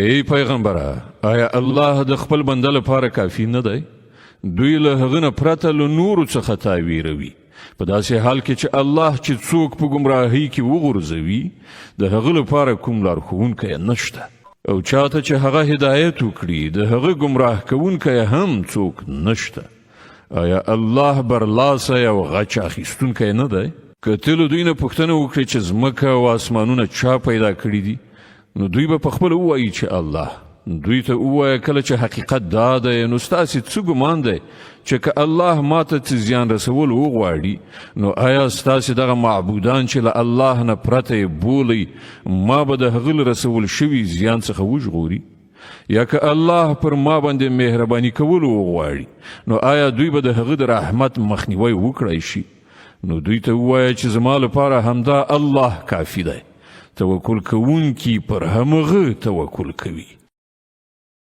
ای پیغمبره آیا الله د خپل بنده لپاره کافی نه دی؟ دوی له هغه نه پرته له نورو څخه تاویروي په داسې حال کې چې الله چې څوک په ګمراهۍ کې وغورځوي د هغه لپاره کوم لارښوونکی نشته او چاته چې هغه هدایت وکړي د هغه ګمراه کوونکی هم څوک نشته. آیا الله برلاسه او غچ اخیستونکی نه دی؟ که ته له دوی نه پوښتنه وکړې چې ځمکه او اسمانونه چا پیدا کړي دي نو دوی به پخپله ووایي چې الله. دوی ته ووایه کله چې حقیقت دا دی نو ستاسې څه ګمان دی چې که الله ماته څه زیان رسول وغواړي نو آیا ستاسې دغه معبودان چې له الله نه پرته یې بولئ ما به د هغه له رسول شوي زیان څخه وژغوري؟ یا که الله پر ما باندې مهرباني کول وغواړي نو آیا دوی به د هغه د رحمت مخنیوی وکړی شي؟ نو دوی ته ووایه چې زما لپاره همدا الله کافي دی. توکل کوونکي پر همغه توکل کوي.